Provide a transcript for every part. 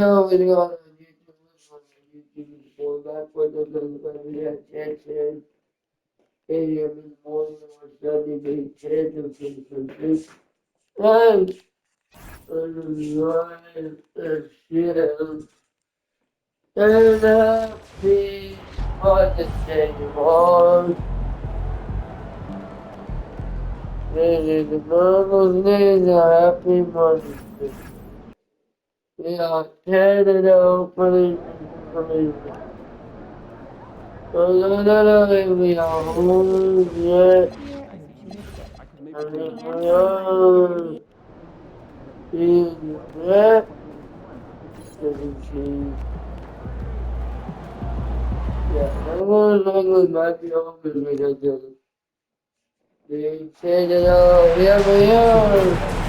Video on YouTube for that for the attention. Stadium in the morning on Sunday, May 10th of 2026. And the shit. And happy Mother's Day, Lord. May the Mother's Day is a happy Mother's Day. We are Canada police information. We are home yet. And we are being yet. Yeah, everyone might be home as we get there. We change it all. Here we are.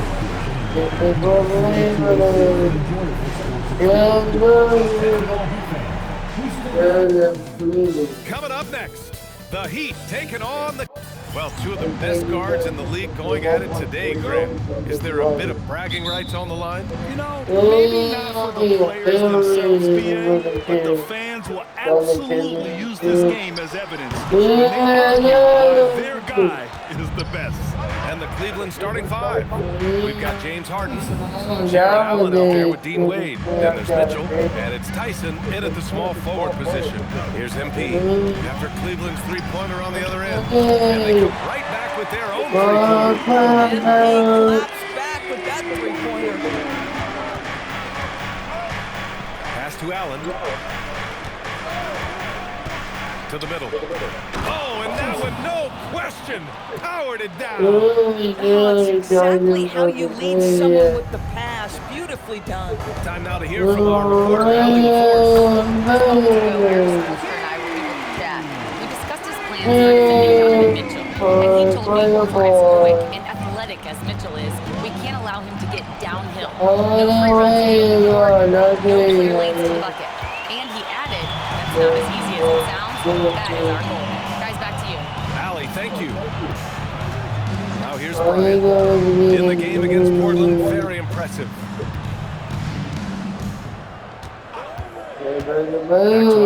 Coming up next, the Heat taking on the... Well, two of the best guards in the league going at it today, Grant. Is there a bit of bragging rights on the line? You know, maybe not for the players themselves, PA, but the fans will absolutely use this game as evidence. When they argue why their guy is the best. And the Cleveland starting five. We've got James Harden, Jarrett Allen out there with Dean Wade. Then there's Mitchell, and it's Tyson in at the small forward position. Here's MP after Cleveland's three-pointer on the other end. And they come right back with their own three-pointer. And he claps back with that three-pointer. Pass to Allen. To the middle. Oh, and that one, no question, powered it down. That's exactly how you lead someone with the pass. Beautifully done. Time now to hear from our reporter, Allie Force. We discussed his plans for defending Donovan Mitchell, and he told me we're as quick and athletic as Mitchell is, we can't allow him to get downhill. No free runs, no clear lanes to the bucket. And he added, that's not as easy as it sounds. That is our goal. Guys, back to you. Allie, thank you. Now here's Brian. In the game against Portland, very impressive. Back to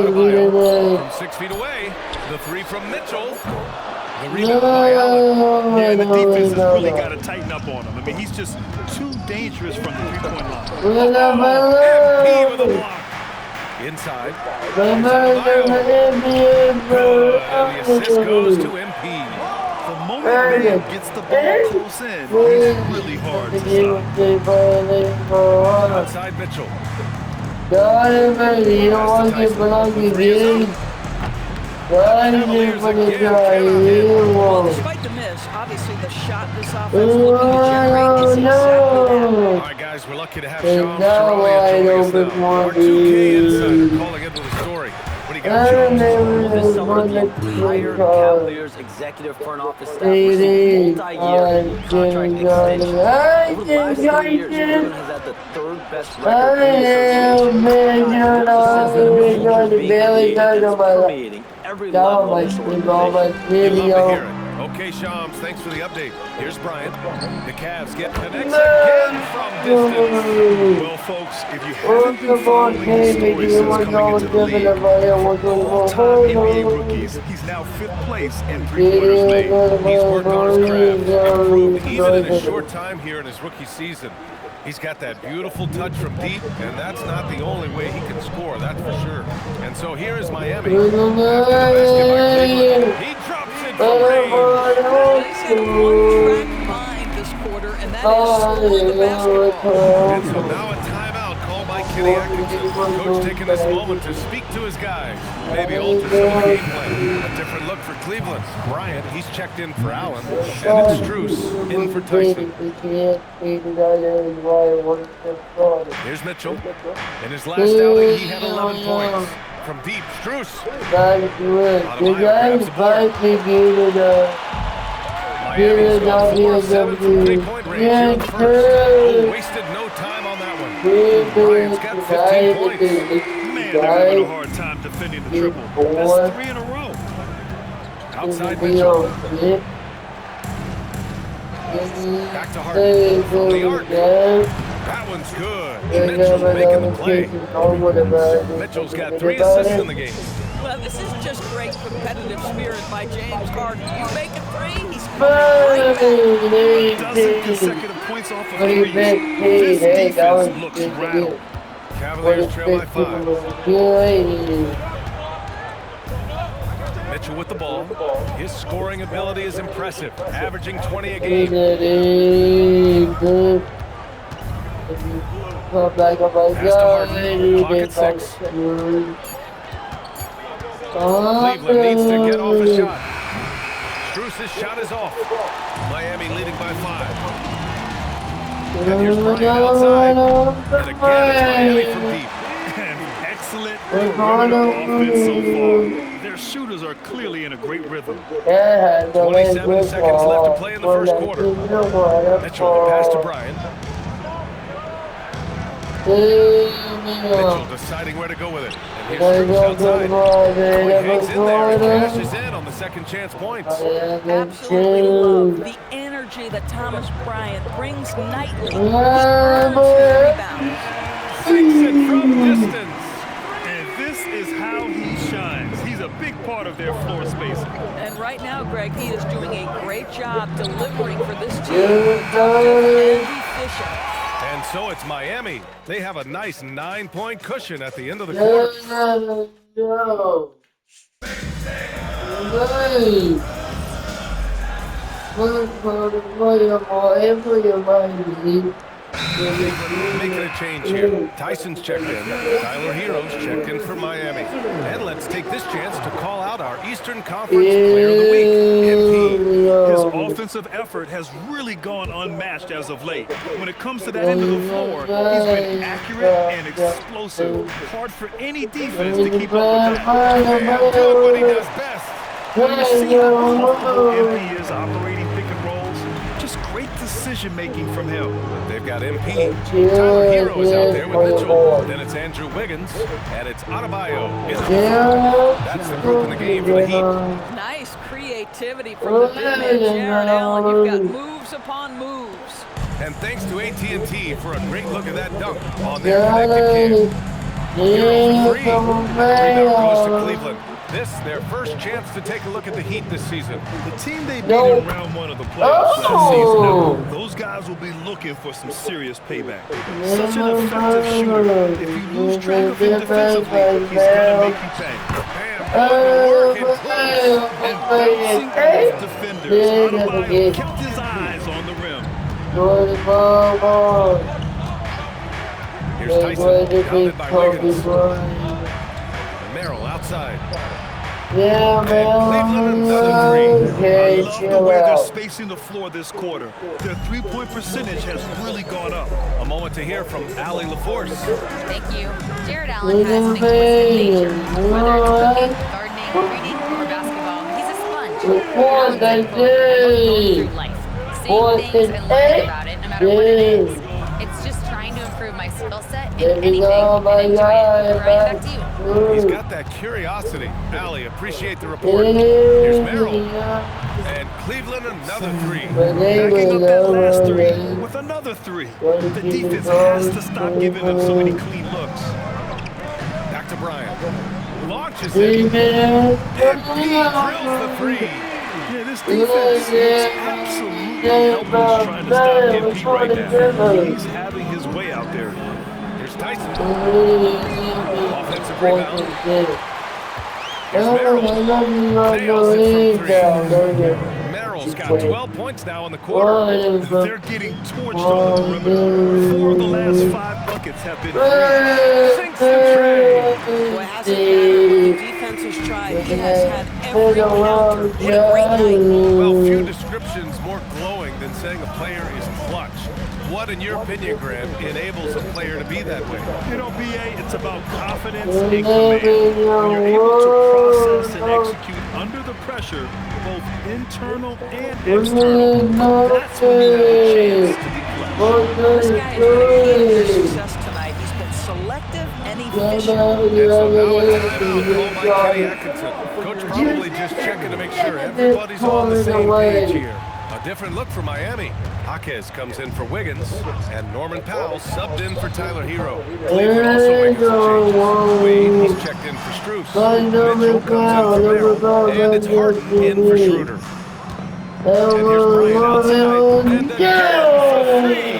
Adebayo from 6 feet away. The three from Mitchell. The rebound by Allen. Yeah, the defense has really got to tighten up on him. I mean, he's just too dangerous from the three-point line. MP with a block. Inside. And the assist goes to MP. The moment man gets the ball close in, he's really hard to stop. Outside Mitchell. You don't want to get belonging again. Despite the miss, obviously the shot this offense looking to generate is exactly that. All right, guys, we're lucky to have Shams Charania join us now. Our 2K insider calling into the story. What do you got, Shams? This summer, the entire Cavaliers executive front office staff received multi-year contract extensions. Over the last 3 years, Cleveland has had the third best record in the association. Permeating every level of this organization. You love to hear it. Okay, Shams, thanks for the update. Here's Brian. The Cavs get connects again from distance. Well, folks, if you haven't been following his story since coming into the league, all-time NBA rookies, he's now 5th place in three-pointers made. He's worked on his craft, improved even in his short time here in his rookie season. He's got that beautiful touch from deep, and that's not the only way he can score, that's for sure. And so here is Miami. After the basket by Cleveland, he drops it from range. They said one track mind this quarter, and that is score the basketball. And so now a timeout called by Kenny Atkinson. Coach taking this moment to speak to his guys. Maybe alter some game plan. A different look for Cleveland. Bryant, he's checked in for Allen. And it's Strus in for Tyson. Here's Mitchell. In his last outing, he had 11 points. From deep, Strus. Miami's gone 4-7 from three-point range here in the first. Oh, wasted no time on that one. Bryant's got 15 points. Man, they're having a hard time defending the triple. That's 3 in a row. Outside Mitchell. Back to Harden from the arc. That one's good. Yeah, Mitchell but making the I'm play. taking over the ball. Mitchell's got 3 assists in the game. Well, this is just great competitive spirit by James Harden. You make a three, he's coming right back. Dozen consecutive points off of threes. This defense looks rattled. Cavaliers trail by 5. Mitchell with the ball. His scoring ability is impressive, averaging 20 a game. Pass to Harden. Clock at 6. Cleveland needs to get off a shot. Strus's shot is off. Miami leading by 5. And here's Bryant outside. And again, it's Miami from deep. An excellent perimeter offense so far. Their shooters are clearly in a great rhythm. 27 seconds left to play in the first quarter. Mitchell, pass to Bryant. Mitchell deciding where to go with it. And here's Strus outside. Boy hangs in there and cashes in on the second chance points. Absolutely love the energy that Thomas Bryant brings nightly. He earns his rebounds. Sinks it from distance. And this is how he shines. He's a big part of their floor spacing. And right now, Greg, he is doing a great job delivering for this team. Productive and efficient. And so it's Miami. They have a nice 9-point cushion at the end of the quarter. Making a change here. Tyson's checked in. Tyler Hero's checked in for Miami. And let's take this chance to call out our Eastern Conference Player of the Week, MP. His offensive effort has really gone unmatched as of late. When it comes to that end of the floor, he's been accurate and explosive. Hard for any defense to keep up with that. Damn good what he does best. When you see how comfortable MP is operating pick and rolls, just great decision-making from him. They've got MP. Tyler Hero is out there with Mitchell. Then it's Andrew Wiggins. And it's Adebayo. That's the group in the game for the Heat. Nice creativity from the big man, Jared Allen. You've got moves upon moves. And thanks to AT&T for a great look at that dunk on their connected cam. Hero for 3. Rebound goes to Cleveland. This, their first chance to take a look at the Heat this season. The team they beat in round 1 of the playoffs last season, those guys will be looking for some serious payback. Such an effective shooter. If you lose track of him defensively, he's going to make you pay. And bouncing off defenders, Adebayo kept his eyes on the rim. Here's Tyson, pounded by Wiggins. Merrill outside. Yeah, Cleveland another 3. I love the way they're spacing the floor this quarter. Their three-point percentage has really gone up. A moment to hear from Allie LaForce. Thank you. Jared Allen has an exquisite nature. Whether it's cooking, gardening, reading, or basketball, he's a sponge. Allen's going through life. Same things and learning about it, no matter what it is. It's just trying to improve my skill set in anything and enjoy it. Brian, back to you. He's got that curiosity. Allie, appreciate the report. Here's Merrill. And Cleveland another 3. Backing up that last 3 with another 3. The defense has to stop giving them so many clean looks. Back to Bryant. Launches it. And he drills the 3. Yeah, this defense looks absolutely helpless trying to stop MP right now. He's having his way out there. Here's Tyson. Offensive rebound. Here's Merrill. Nails it from 3. Merrill's got 12 points now in the quarter. They're getting torched on the perimeter. 4 of the last 5 buckets have been free. Sinks the tray. Boy, hasn't mattered what the defense has tried. He has had every counter. What a great night. Well, few descriptions more glowing than saying a player is clutch. What, in your opinion, Graham, enables a player to be that way? You know, BA, it's about confidence and command. When you're able to process and execute under the pressure, both internal and external, that's when you have a chance to be clutch. This guy has been a key to their success tonight. He's been selective and efficient. And so now it's timeout called by Kenny Atkinson. Coach probably just checking to make sure everybody's on the same page here. A different look for Miami. Jaquez comes in for Wiggins, and Norman Powell subbed in for Tyler Hero. Cleveland also making some changes. Wade, he's checked in for Strus. Mitchell comes in for Merrill, and it's Harden in for Schroeder. And here's Bryant outside, and again for three.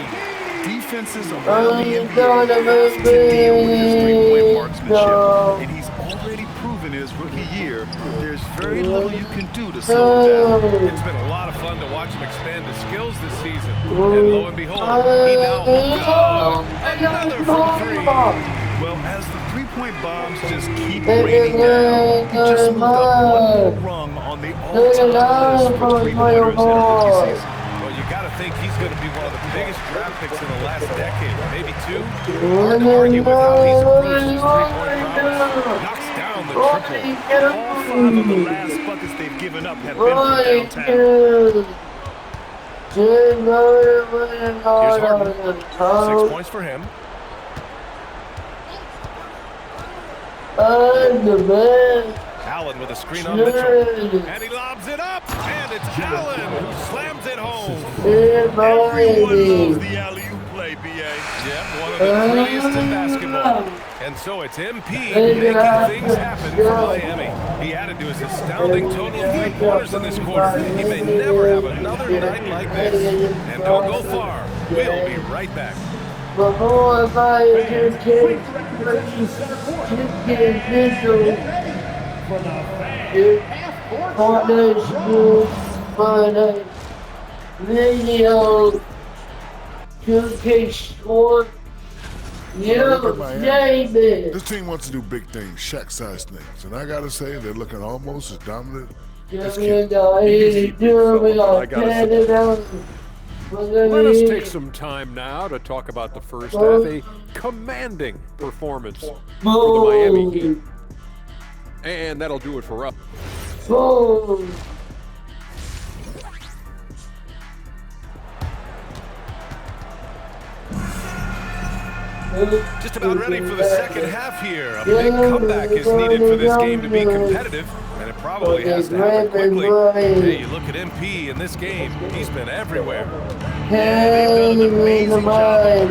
Defenses around the NBA have to deal with his three-point marksmanship, and he's already proven his rookie year. There's very little you can do to slow him down. It's been a lot of fun to watch him expand his skills this season. And lo and behold, he now another from three. Well, as the three-point bombs just keep raining down, he just moved up one more rung on the all-time list for three-pointers in a rookie season. Well, you got to think he's going to be one of the biggest draft picks in the last decade, maybe two. Hard to argue with how he's approached his three-point prowess. Knocks down the triple. All 5 of the last buckets they've given up have been from downtown. Here's Harden. 6 points for him. Allen with a screen on Mitchell. And he lobs it up. And it's Allen who slams it home. Everyone loves the alley-oop play, B.A. Yep, one of the prettiest in basketball. And so it's MP making things happen for Miami. He added to his astounding total of 3 pointers in this quarter. He may never have another night like this. And don't go far. We'll be right back. Before I just came video 2K Sport. This team wants to do big things, Shaq-sized things, and I gotta say they're looking almost as dominant as Kim. Let us take some time now to talk about the first half. A commanding performance for the Miami Heat. And that'll do it for us. Just about ready for the second half here. A big comeback is needed for this game to be competitive, and it probably has to happen quickly. Hey, you look at MP in this game, he's been everywhere. Yeah, they've done an amazing job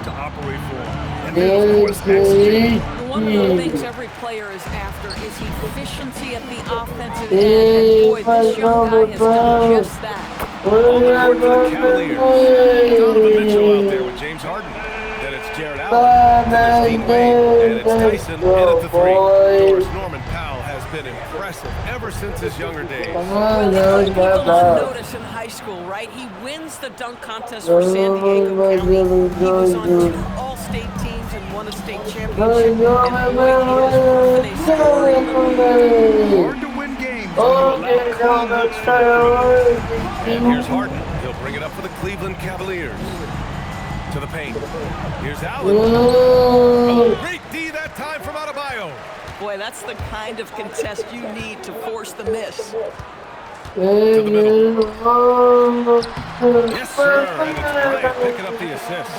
to operate for him. And then, of course, execute. One of the things every player is after is efficiency at the offensive end. And boy, this young guy has done just that. On the court for the Cavaliers. Donovan Mitchell out there with James Harden. Then it's Jared Allen. Then it's Dean Wade. And it's Tyson in at the 3. Of course, Norman Powell has been impressive ever since his younger days. Well, people on notice in high school, right? He wins the dunk contest for San Diego County. He was on 2 All-State teams and won a state championship. And boy, he has proven a story. Hard to win games under a lot of clean. And here's Harden. He'll bring it up for the Cleveland Cavaliers. To the paint. Here's Allen. Oh, great D that time from Adebayo. Boy, that's the kind of contest you need to force the miss. To the middle. Yes, sir. And it's Bryant picking up the assist.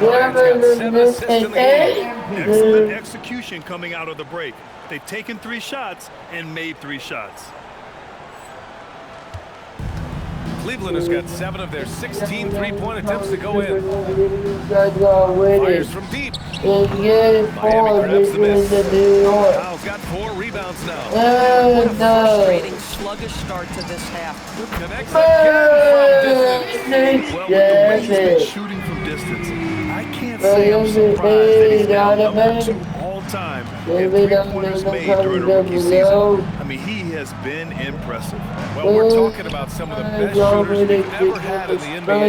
Bryant's got 7 assists in the game. Excellent execution coming out of the break. They've taken 3 shots and made 3 shots. Cleveland has got 7 of their 16 three-point attempts to go in. Fires from deep. Miami grabs the miss. Powell's got 4 rebounds now. What a frustrating, sluggish start to this half. Connects again from distance. Well, with the way he's been shooting from distance, I can't say I'm surprised that he's now number 2 all-time in three-pointers made during a rookie season. I mean, he has been impressive. Well, we're talking about some of the best shooters we've ever had in the NBA. I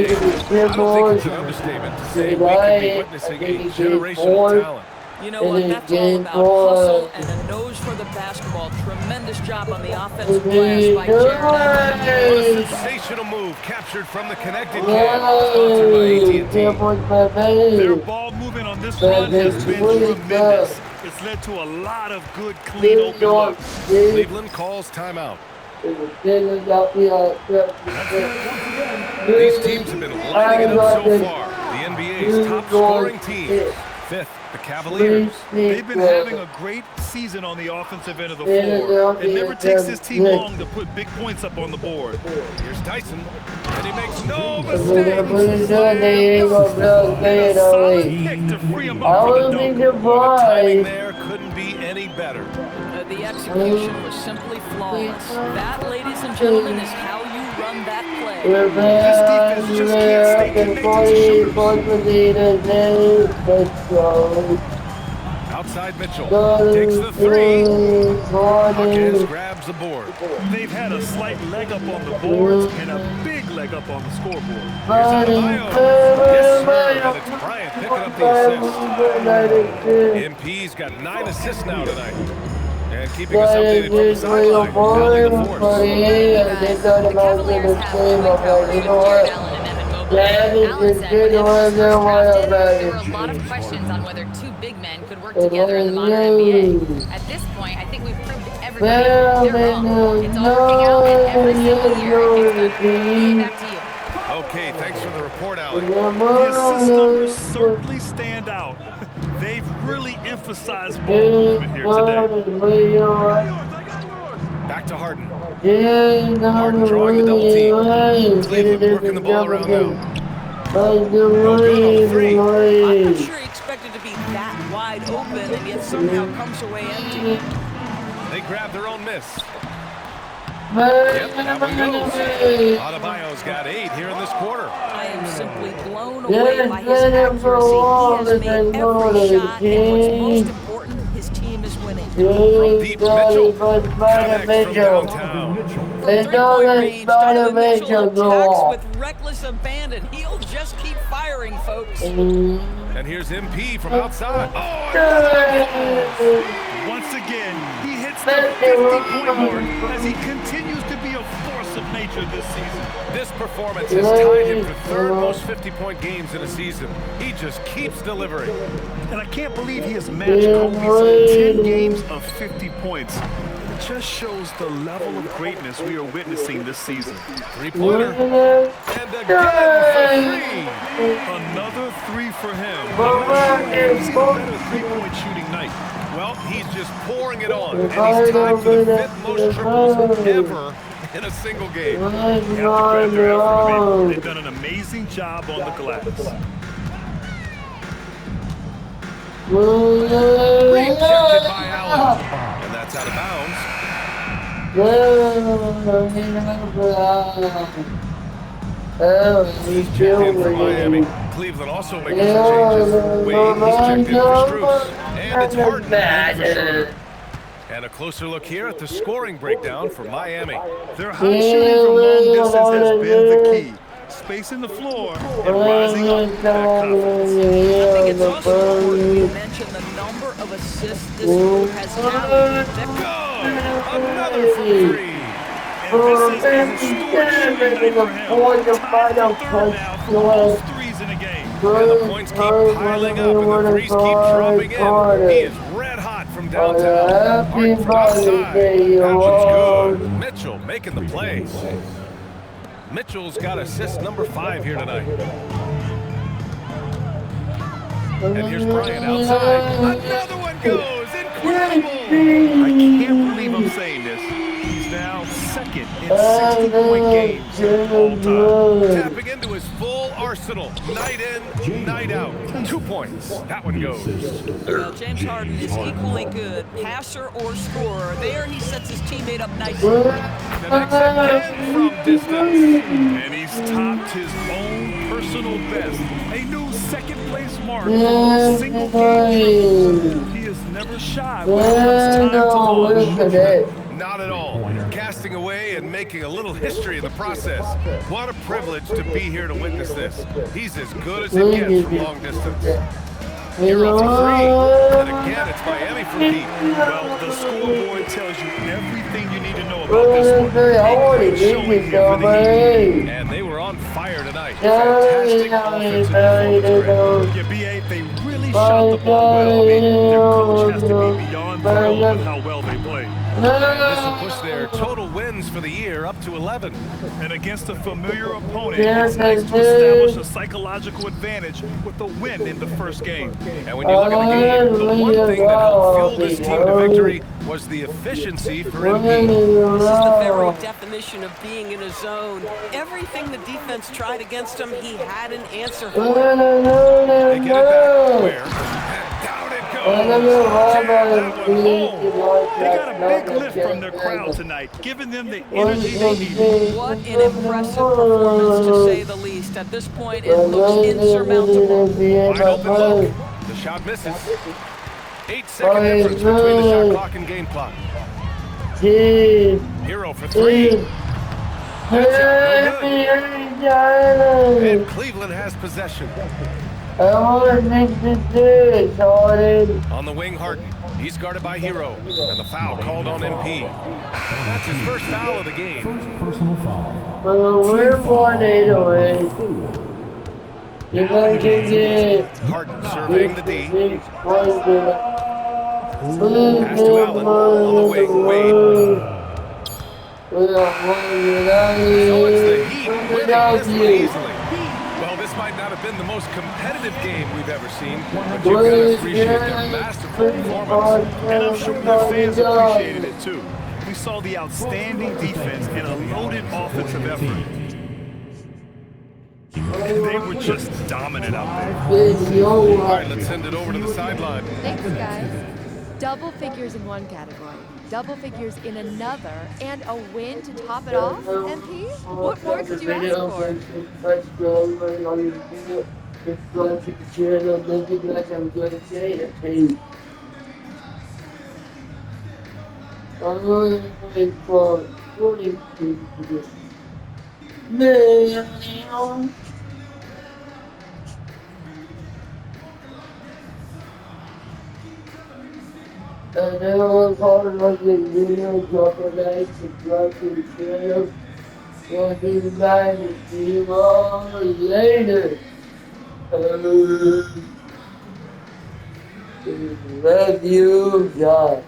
don't think it's an understatement to say we could be witnessing a generational talent. You know what, that's all about hustle and a nose for the basketball. Tremendous job on the offensive glass by Jared Allen. What a sensational move captured from the connected cam, sponsored by AT&T. Their ball movement on this run has been tremendous. It's led to a lot of good, clean, open looks. Cleveland calls timeout. These teams have been lining it up so far. The NBA's top scoring teams. 5th the Cavaliers. They've been having a great season on the offensive end of the floor. It never takes this team long to put big points up on the board. Here's Tyson, and he makes no mistakes. And a solid pick to free him up for the dunk. Well, the timing there couldn't be any better. The execution was simply flawless. That, ladies and gentlemen, is how you run that play. This defense just can't stay connected to shooters. Outside Mitchell takes the three. Hawkins grabs the board. They've had a slight leg up on the boards and a big leg up on the scoreboard. Here's Adebayo. Yes, sir. And it's Bryant picking up the assist. MP's got 9 assists now tonight. And keeping us updated from the sideline. Pounding the force. The Cavaliers have point guard Jared Allen and Evan Mobley. Allen said when Evans was first drafted, there were a lot of questions on whether two big men could work together in the modern NBA. At this point, I think we've proved to everybody they're wrong. It's all working out, and every single year it's done. Back to you. Okay, thanks for the report, Alan. The assist numbers certainly stand out. They've really emphasized ball movement here today. Back to Harden. Harden drawing the double team. Cleveland working the ball around now. No good on 3. I'm not sure he expected to be that wide open and yet somehow comes away empty. They grab their own miss. Yep, that one goes. Adebayo's got 8 here in this quarter. I am simply blown away by his accuracy. He has made every shot, and what's most important, his team is winning. From deep, Mitchell. Connects from downtown. From three-point range, Donovan Mitchell attacks with reckless abandon. He'll just keep firing, folks. And here's MP from outside. Oh, once again, he hits the 50-point mark as he continues to be a force of nature this season. this performance has tied him for 3rd most 50-point games in a season. He just keeps delivering. And I can't believe he has matched Kobe's 10 games of 50 points. It just shows the level of greatness we are witnessing this season. Three-pointer. And again for 3. Another 3 for him. He's a better three-point shooting night. Well, he's just pouring it on, and he's tied for the 5th most triples ever in a single game. They've done an amazing job on the glass. Rejected by Allen, and that's out of bounds. He's checked in for Miami. Cleveland also making some changes. Wade, he's checked in for Strus. And it's Harden in for Schroeder. And a closer look here at the scoring breakdown for Miami. Their high shooting from long distance has been the key. Spacing the floor and rising up that confidence. I think it's also important to mention the number of assists this group has tallied. Another for 3. And this is a historic shooting night for him. Tied for 3rd now for most threes in a game. And the points keep piling up and the threes keep dropping in. He is red hot from downtown. Harden from outside. That one's good. Mitchell making the plays. Mitchell's got assist number 5 here tonight. And here's Bryant outside. Another one goes. Incredible. I can't believe I'm saying this. He's now 2nd in 60-point games all time. Tapping into his full arsenal. Night in, night out. 2 points. That one goes. Well, James Harden is equally good, passer or scorer. There he sets his teammate up nicely. Connects again from distance. And he's topped his own personal best. A new 2nd-place mark for single game. He is never shy when it comes time to launch. Not at all. Casting away and making a little history in the process. What a privilege to be here to witness this. He's as good as it gets from long distance. Hero for 3. And again, it's Miami from deep. Well, the scoreboard tells you everything you need to know about this one. A great showing here for the Heat. And they were on fire tonight. Fantastic offensive performance. Yeah, B.A., they really shot the ball well. I mean, their coach has to be beyond thrilled with how well they played. And this will push their total wins for the year up to 11. And against a familiar opponent, it's nice to establish a psychological advantage with a win in the first game. And when you look at the game, the one thing that helped fuel this team to victory was the efficiency for MP. This is the very definition of being in a zone. Everything the defense tried against him, he had an answer for. They get it back. Where? And down it goes. That one home. They got a big lift from their crowd tonight, giving them the energy they need. What an impressive performance, to say the least. At this point, it looks insurmountable. Wide open look. The shot misses. 8-second difference between the shot clock and game clock. Hero for three. That's it, no good. And Cleveland has possession. On the wing, Harden. He's guarded by Hero. And the foul called on MP. That's his first foul of the game. Personal foul. We're 1-8 away. Harden surveying the D. Pass to Allen. On the wing, Wade. So it's the Heat winning this one easily. Well, this might not have been the most competitive game we've ever seen, but you can appreciate their masterful performance. And I'm sure their fans appreciated it too. We saw the outstanding defense and a loaded offensive effort. And they were just dominant out there. All right, let's send it over to the sideline. Thanks, guys. Double figures in one category, double figures in another, and a win to top it off, MP? What more could you ask for? And then we'll call it like a video, drop a like, subscribe to the channel. We'll be back and see you all later. Love you, God.